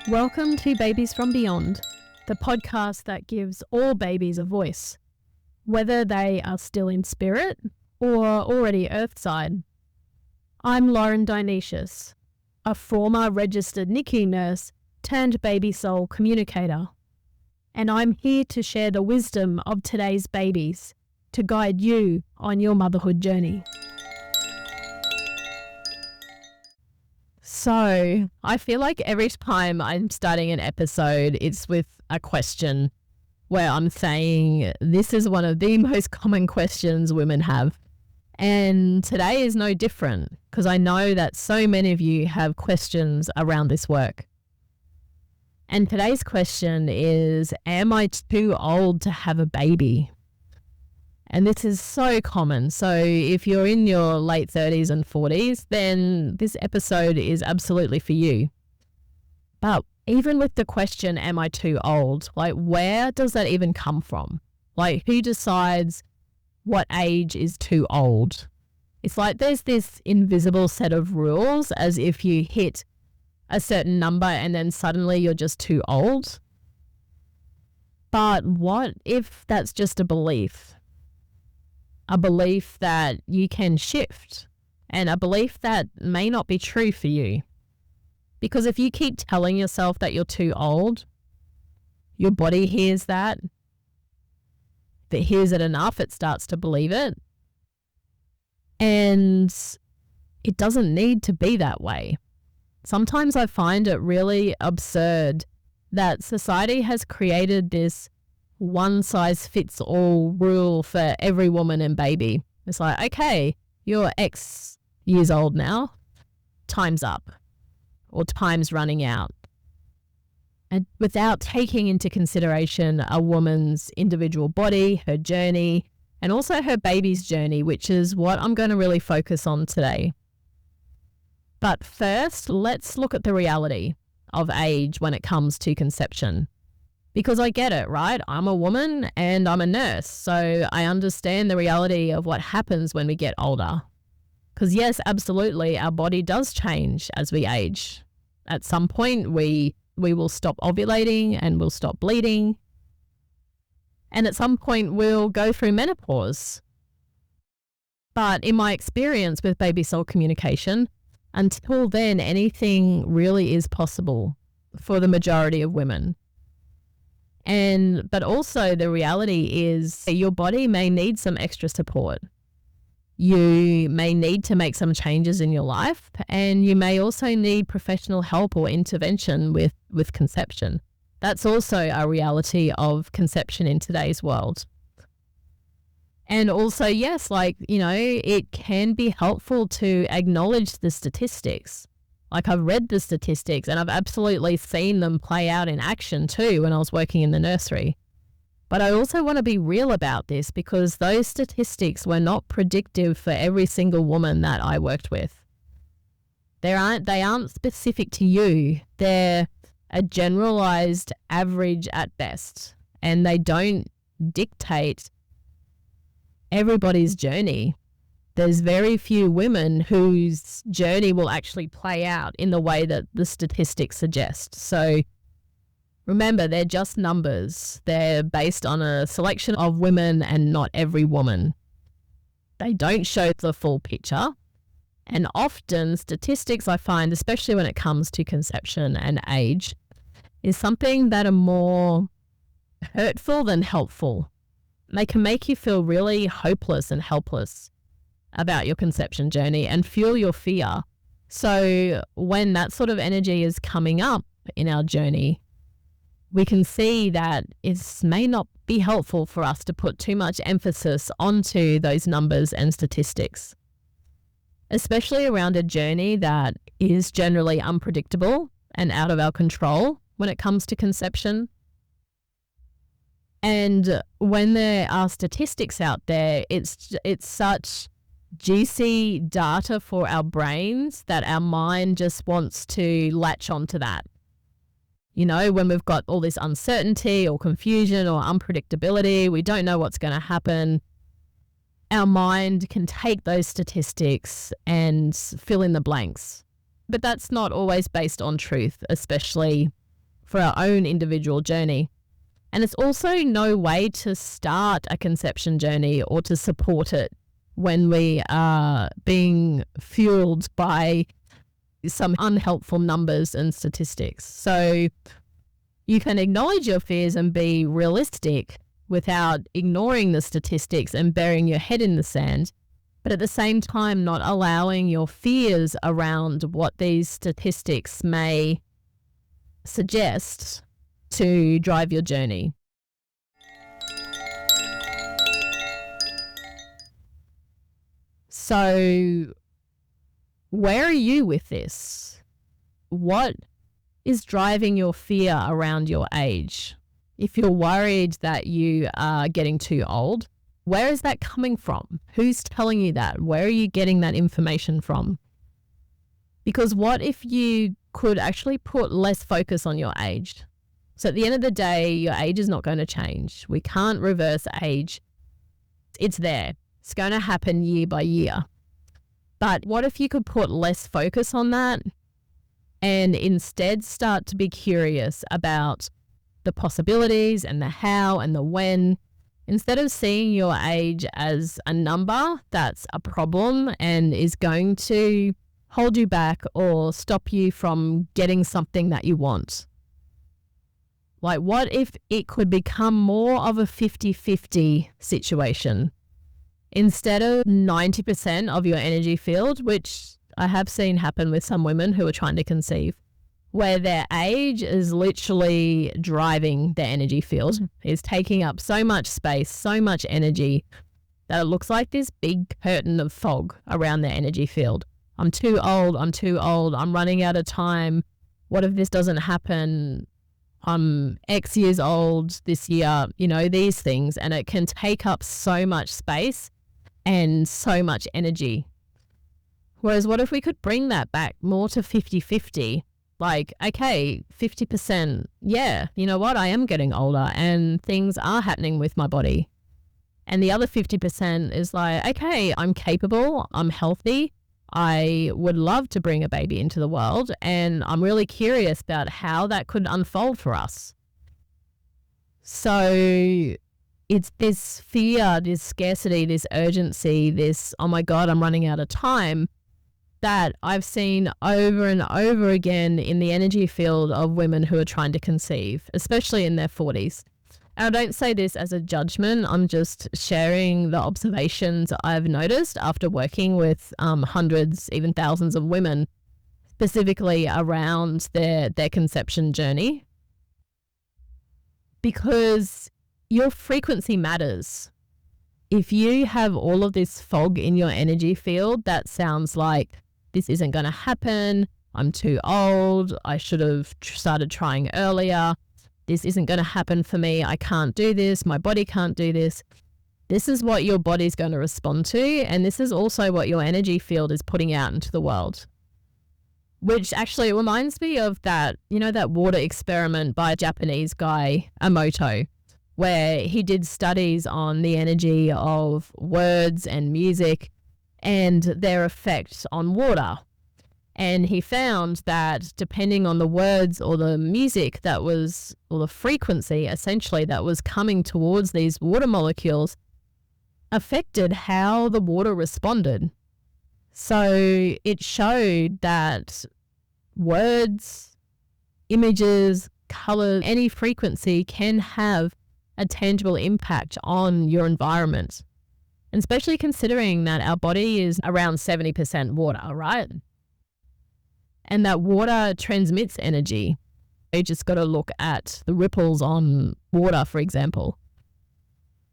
Welcome to Babies from Beyond, the podcast that gives all babies a voice, whether they are still in spirit or already earthside. I'm Lauren Dionysius, a former registered NICU nurse turned baby soul communicator, and I'm here to share the wisdom of today's babies to guide you on your motherhood journey. So, I feel like every time I'm starting an episode, it's with a question where I'm saying this is one of the most common questions women have. And today is no different because I know that so many of you have questions around this work. And today's question is, am I too old to have a baby? And this is so common. So if you're in your late 30s and 40s, then this episode is absolutely for you. But even with the question, am I too old? Like, where does that even come from? Like, who decides what age is too old? It's like there's this invisible set of rules as if you hit a certain number and then suddenly you're just too old. But what if that's just a belief? A belief that you can shift, and a belief that may not be true for you. Because if you keep telling yourself that you're too old, your body hears that. If it hears it enough, it starts to believe it. And it doesn't need to be that way. Sometimes I find it really absurd that society has created this one-size-fits-all rule for every woman and baby. It's like, okay, you're X years old now, time's up, or time's running out. And without taking into consideration a woman's individual body, her journey, and also her baby's journey, which is what I'm going to really focus on today. But first, let's look at the reality of age when it comes to conception. Because I get it, right? I'm a woman and I'm a nurse, so I understand the reality of what happens when we get older. Because yes, absolutely, our body does change as we age. At some point, we will stop ovulating and we'll stop bleeding. And at some point, we'll go through menopause. But in my experience with baby soul communication, until then, anything really is possible for the majority of women. But also the reality is your body may need some extra support. You may need to make some changes in your life, and you may also need professional help or intervention with conception. That's also a reality of conception in today's world. And also, yes, it can be helpful to acknowledge the statistics. Like, I've read the statistics and I've absolutely seen them play out in action too when I was working in the nursery. But I also want to be real about this because those statistics were not predictive for every single woman that I worked with. They aren't specific to you. They're a generalized average at best, and they don't dictate everybody's journey. There's very few women whose journey will actually play out in the way that the statistics suggest. So remember, they're just numbers. They're based on a selection of women and not every woman. They don't show the full picture. And often statistics, I find, especially when it comes to conception and age, is something that are more hurtful than helpful. They can make you feel really hopeless and helpless about your conception journey and fuel your fear. So when that sort of energy is coming up in our journey, we can see that it may not be helpful for us to put too much emphasis onto those numbers and statistics, especially around a journey that is generally unpredictable and out of our control when it comes to conception. And when there are statistics out there, it's such juicy data for our brains that our mind just wants to latch onto that. You know, when we've got all this uncertainty or confusion or unpredictability, we don't know what's going to happen. Our mind can take those statistics and fill in the blanks. But that's not always based on truth, especially for our own individual journey. And it's also no way to start a conception journey or to support it when we are being fueled by some unhelpful numbers and statistics. So you can acknowledge your fears and be realistic without ignoring the statistics and burying your head in the sand, but at the same time not allowing your fears around what these statistics may suggest to drive your journey. So where are you with this? What is driving your fear around your age? If you're worried that you are getting too old, where is that coming from? Who's telling you that? Where are you getting that information from? Because what if you could actually put less focus on your age? So at the end of the day, your age is not going to change. We can't reverse age. It's there. It's going to happen year by year. But what if you could put less focus on that and instead start to be curious about the possibilities and the how and the when, instead of seeing your age as a number that's a problem and is going to hold you back or stop you from getting something that you want? Like, what if it could become more of a 50-50 situation? Instead of 90% of your energy field, which I have seen happen with some women who are trying to conceive, where their age is literally driving their energy field, is taking up so much space, so much energy, that it looks like this big curtain of fog around their energy field. I'm too old, I'm running out of time. What if this doesn't happen? I'm X years old this year, these things. And it can take up so much space and so much energy. Whereas what if we could bring that back more to 50-50? Like, okay, 50%, yeah, you know what? I am getting older and things are happening with my body. And the other 50% is like, okay, I'm capable, I'm healthy, I would love to bring a baby into the world, and I'm really curious about how that could unfold for us. So it's this fear, this scarcity, this urgency, this, oh my God, I'm running out of time, that I've seen over and over again in the energy field of women who are trying to conceive, especially in their 40s. And I don't say this as a judgment. I'm just sharing the observations I've noticed after working with hundreds, even thousands of women, specifically around their conception journey. Because your frequency matters. If you have all of this fog in your energy field, that sounds like this isn't going to happen, I'm too old, I should have started trying earlier, this isn't going to happen for me, I can't do this, my body can't do this. This is what your body's going to respond to, and this is also what your energy field is putting out into the world. Which actually reminds me of that, that water experiment by a Japanese guy, Emoto, where he did studies on the energy of words and music and their effect on water. And he found that depending on the words or the music or the frequency essentially that was coming towards these water molecules, affected how the water responded. So it showed that words, images, color, any frequency can have a tangible impact on your environment. And especially considering that our body is around 70% water, right? And that water transmits energy. You just got to look at the ripples on water, for example.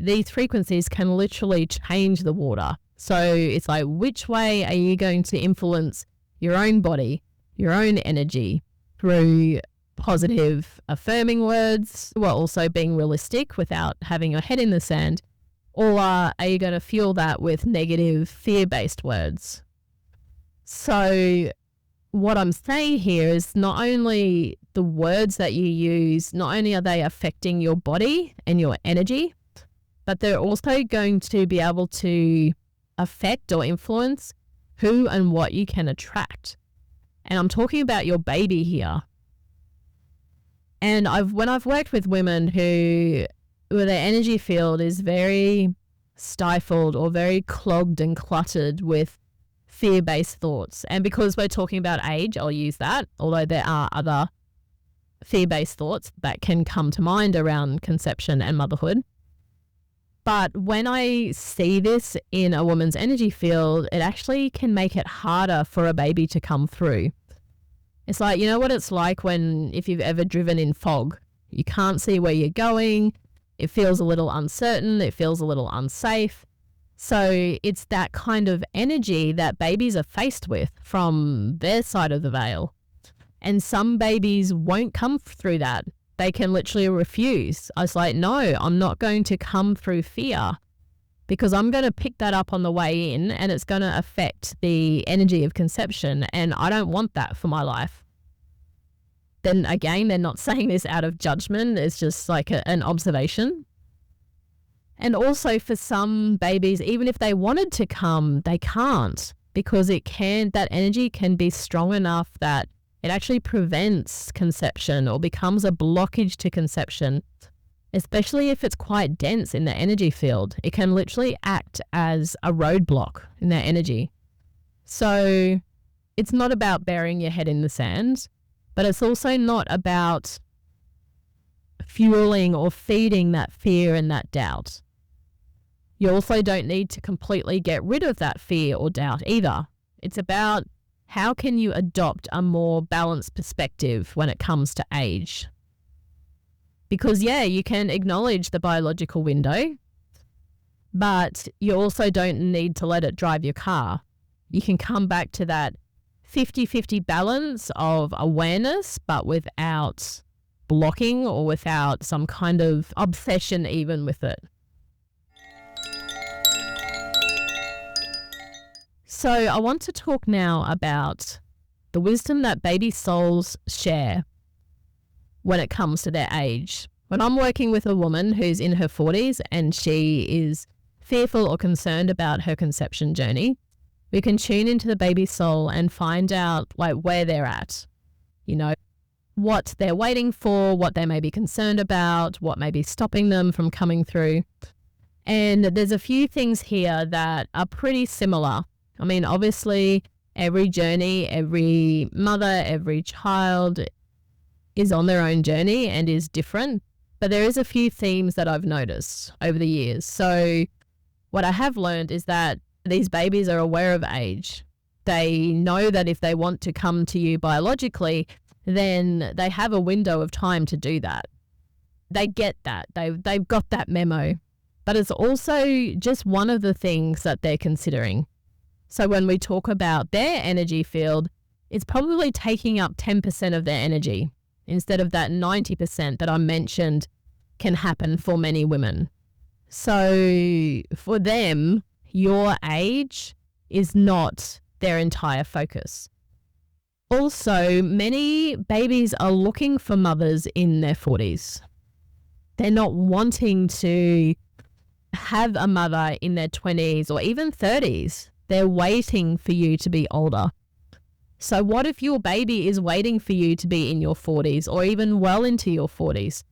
These frequencies can literally change the water. So it's like, which way are you going to influence your own body, your own energy, through positive affirming words while also being realistic without having your head in the sand? Or are you going to fuel that with negative fear-based words? So what I'm saying here is not only the words that you use, not only are they affecting your body and your energy, but they're also going to be able to affect or influence who and what you can attract. And I'm talking about your baby here. And when I've worked with women where their energy field is very stifled or very clogged and cluttered with fear-based thoughts. And because we're talking about age, I'll use that, although there are other fear-based thoughts that can come to mind around conception and motherhood. But when I see this in a woman's energy field, it actually can make it harder for a baby to come through. It's like, you know what it's like if you've ever driven in fog, you can't see where you're going. It feels a little uncertain. It feels a little unsafe. So it's that kind of energy that babies are faced with from their side of the veil. And some babies won't come through that. They can literally refuse. I was like, no, I'm not going to come through fear because I'm going to pick that up on the way in and it's going to affect the energy of conception. And I don't want that for my life. Then again, they're not saying this out of judgment. It's just like an observation. And also for some babies, even if they wanted to come, they can't because that energy can be strong enough that it actually prevents conception or becomes a blockage to conception, especially if it's quite dense in the energy field. It can literally act as a roadblock in their energy. So it's not about burying your head in the sand, but it's also not about fueling or feeding that fear and that doubt. You also don't need to completely get rid of that fear or doubt either. It's about how can you adopt a more balanced perspective when it comes to age? Because, yeah, you can acknowledge the biological window, but you also don't need to let it drive your car. You can come back to that 50-50 balance of awareness, but without blocking or without some kind of obsession even with it. So I want to talk now about the wisdom that baby souls share when it comes to their age. When I'm working with a woman who's in her 40s and she is fearful or concerned about her conception journey, we can tune into the baby soul and find out where they're at, what they're waiting for, what they may be concerned about, what may be stopping them from coming through. And there's a few things here that are pretty similar. I mean, obviously, every journey, every mother, every child is on their own journey and is different. But there is a few themes that I've noticed over the years. So what I have learned is that these babies are aware of age. They know that if they want to come to you biologically, then they have a window of time to do that. They get that. They've got that memo. But it's also just one of the things that they're considering. So when we talk about their energy field, it's probably taking up 10% of their energy instead of that 90% that I mentioned can happen for many women. So for them, your age is not their entire focus. Also, many babies are looking for mothers in their 40s. They're not wanting to have a mother in their 20s or even 30s. They're waiting for you to be older. So what if your baby is waiting for you to be in your 40s or even well into your 40s?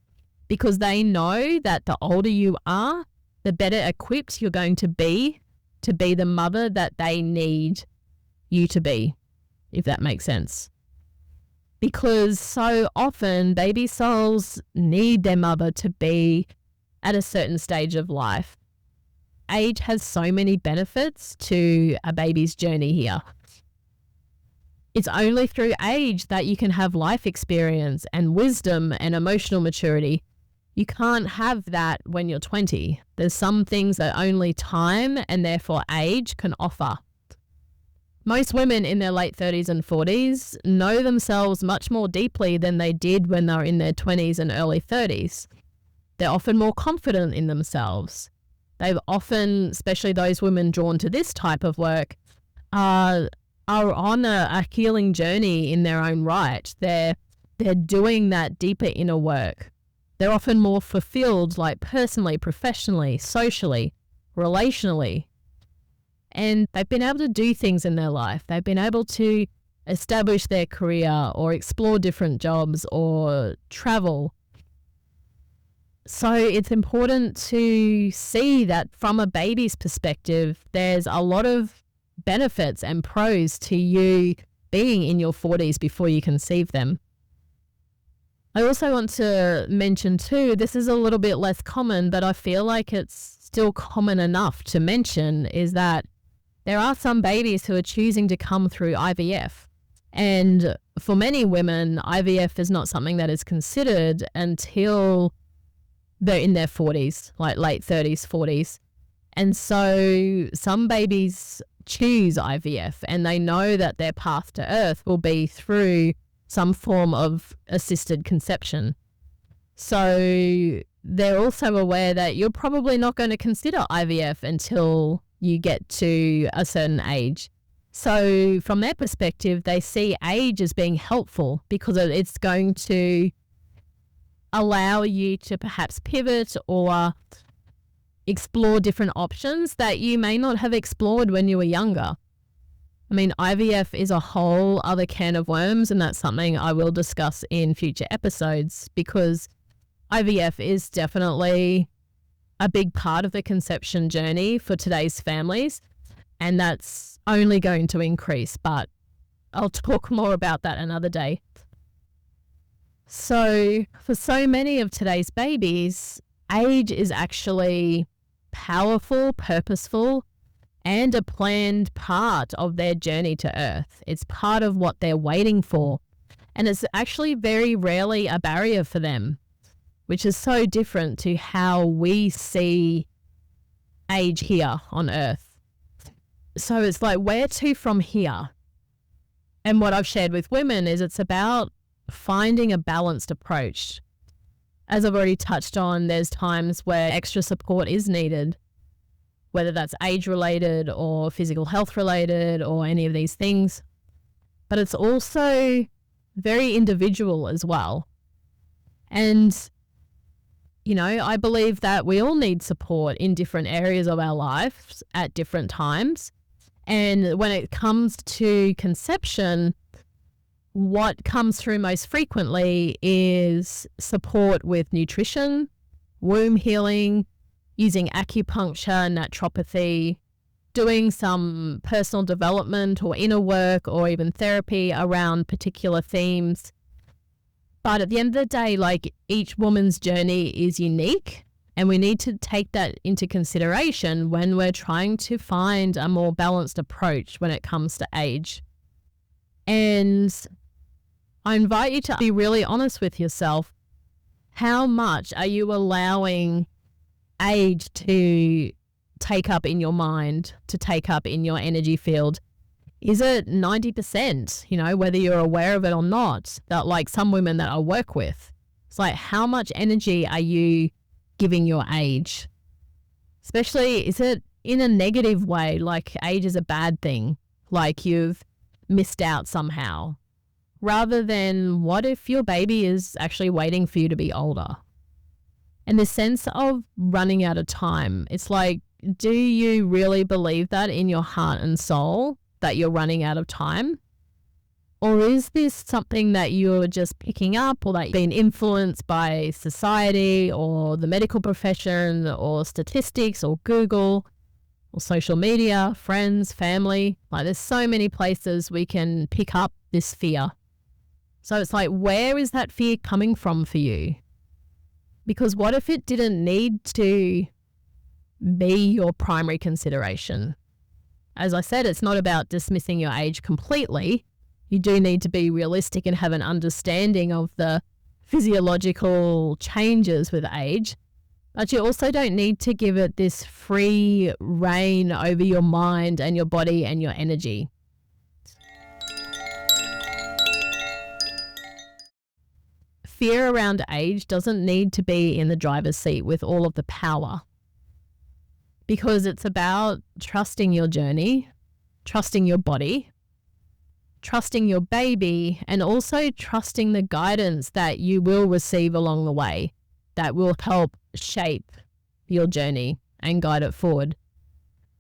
Because they know that the older you are, the better equipped you're going to be the mother that they need you to be, if that makes sense. Because so often baby souls need their mother to be at a certain stage of life. Age has so many benefits to a baby's journey here. It's only through age that you can have life experience and wisdom and emotional maturity. You can't have that when you're 20. There's some things that only time and therefore age can offer. Most women in their late 30s and 40s know themselves much more deeply than they did when they were in their 20s and early 30s. They're often more confident in themselves. They've often, especially those women drawn to this type of work, are on a healing journey in their own right. They're doing that deeper inner work. They're often more fulfilled, personally, professionally, socially, relationally. And they've been able to do things in their life. They've been able to establish their career or explore different jobs or travel. So it's important to see that from a baby's perspective, there's a lot of benefits and pros to you being in your 40s before you conceive them. I also want to mention too, this is a little bit less common, but I feel like it's still common enough to mention, is that there are some babies who are choosing to come through IVF. And for many women, IVF is not something that is considered until they're in their 40s, like late 30s, 40s. And so some babies choose IVF and they know that their path to earth will be through some form of assisted conception. So they're also aware that you're probably not going to consider IVF until you get to a certain age. So from their perspective, they see age as being helpful because it's going to allow you to perhaps pivot or explore different options that you may not have explored when you were younger. I mean, IVF is a whole other can of worms, and that's something I will discuss in future episodes, because IVF is definitely a big part of the conception journey for today's families, and that's only going to increase, but I'll talk more about that another day. So for so many of today's babies, age is actually powerful, purposeful, and a planned part of their journey to Earth. It's part of what they're waiting for. And it's actually very rarely a barrier for them, which is so different to how we see age here on Earth. So it's like, where to from here? And what I've shared with women is it's about finding a balanced approach. As I've already touched on, there's times where extra support is needed, whether that's age-related or physical health-related or any of these things. But it's also very individual as well. And, you know, I believe that we all need support in different areas of our lives at different times. And when it comes to conception, what comes through most frequently is support with nutrition, womb healing, using acupuncture, naturopathy, doing some personal development or inner work or even therapy around particular themes. But at the end of the day, like, each woman's journey is unique, and we need to take that into consideration when we're trying to find a more balanced approach when it comes to age. And I invite you to be really honest with yourself. How much are you allowing age to take up in your mind, to take up in your energy field? Is it 90%, you know, whether you're aware of it or not? That, like, some women that I work with, it's like, how much energy are you giving your age? Especially, is it in a negative way, like age is a bad thing, like you've missed out somehow? Rather than, what if your baby is actually waiting for you to be older? And the sense of running out of time, it's like, do you really believe that in your heart and soul, that you're running out of time? Or is this something that you're just picking up, or that you've been influenced by society or the medical profession or statistics or Google or social media, friends, family? Like, there's so many places we can pick up this fear. So it's like, where is that fear coming from for you? Because what if it didn't need to be your primary consideration? As I said, it's not about dismissing your age completely. You do need to be realistic and have an understanding of the physiological changes with age, but you also don't need to give it this free reign over your mind and your body and your energy. Fear around age doesn't need to be in the driver's seat with all of the power, because it's about trusting your journey, trusting your body, trusting your baby, and also trusting the guidance that you will receive along the way that will help shape your journey and guide it forward.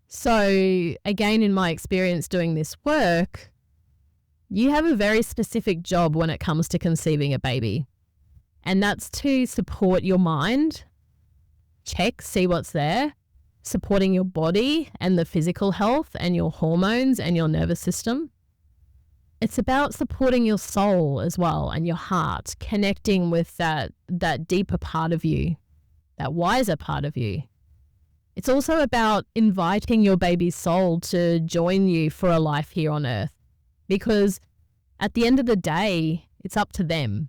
So again, in my experience doing this work, you have a very specific job when it comes to conceiving a baby. And that's to support your mind, check, see what's there, supporting your body and the physical health and your hormones and your nervous system. It's about supporting your soul as well and your heart, connecting with that deeper part of you, that wiser part of you. It's also about inviting your baby's soul to join you for a life here on earth, because at the end of the day, it's up to them.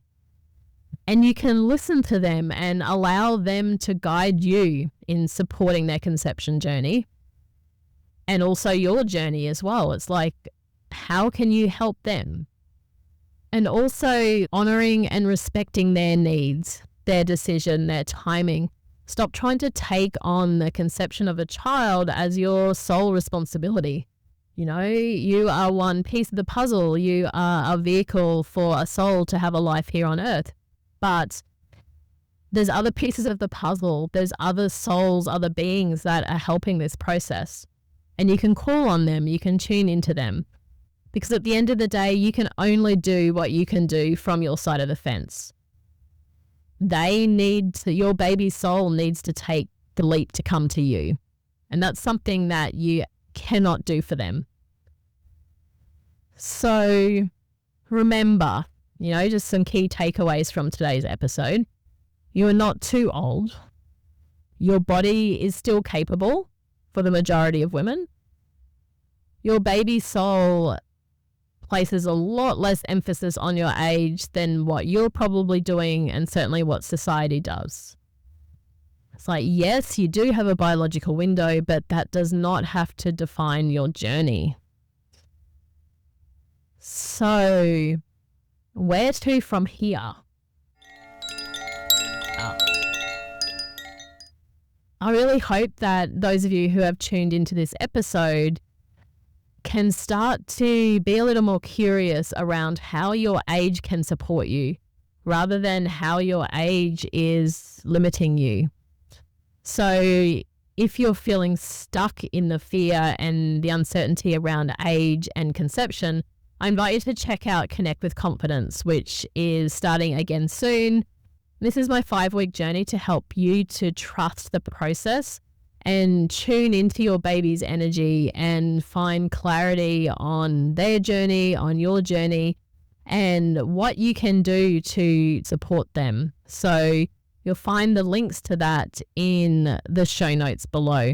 And you can listen to them and allow them to guide you in supporting their conception journey and also your journey as well. It's like, how can you help them? And also honoring and respecting their needs, their decision, their timing. Stop trying to take on the conception of a child as your sole responsibility. You know, you are one piece of the puzzle. You are a vehicle for a soul to have a life here on earth. But there's other pieces of the puzzle. There's other souls, other beings that are helping this process. And you can call on them. You can tune into them. Because at the end of the day, you can only do what you can do from your side of the fence. Your baby's soul needs to take the leap to come to you. And that's something that you cannot do for them. So remember, just some key takeaways from today's episode. You are not too old. Your body is still capable for the majority of women. Your baby's soul places a lot less emphasis on your age than what you're probably doing and certainly what society does. It's like, yes, you do have a biological window, but that does not have to define your journey. So, where to from here? I really hope that those of you who have tuned into this episode can start to be a little more curious around how your age can support you rather than how your age is limiting you. So if you're feeling stuck in the fear and the uncertainty around age and conception, I invite you to check out Connect with Confidence, which is starting again soon. This is my 5-week journey to help you to trust the process and tune into your baby's energy and find clarity on their journey, on your journey, and what you can do to support them. So you'll find the links to that in the show notes below.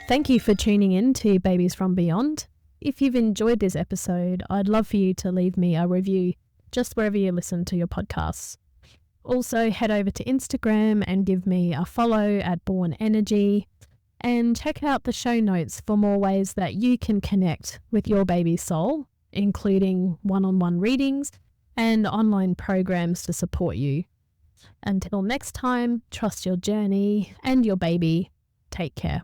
Thank you for tuning in to Babies from Beyond. If you've enjoyed this episode, I'd love for you to leave me a review just wherever you listen to your podcasts. Also, head over to Instagram and give me a follow at Born Energy, and check out the show notes for more ways that you can connect with your baby's soul, including one-on-one readings and online programs to support you. Until next time, trust your journey and your baby. Take care.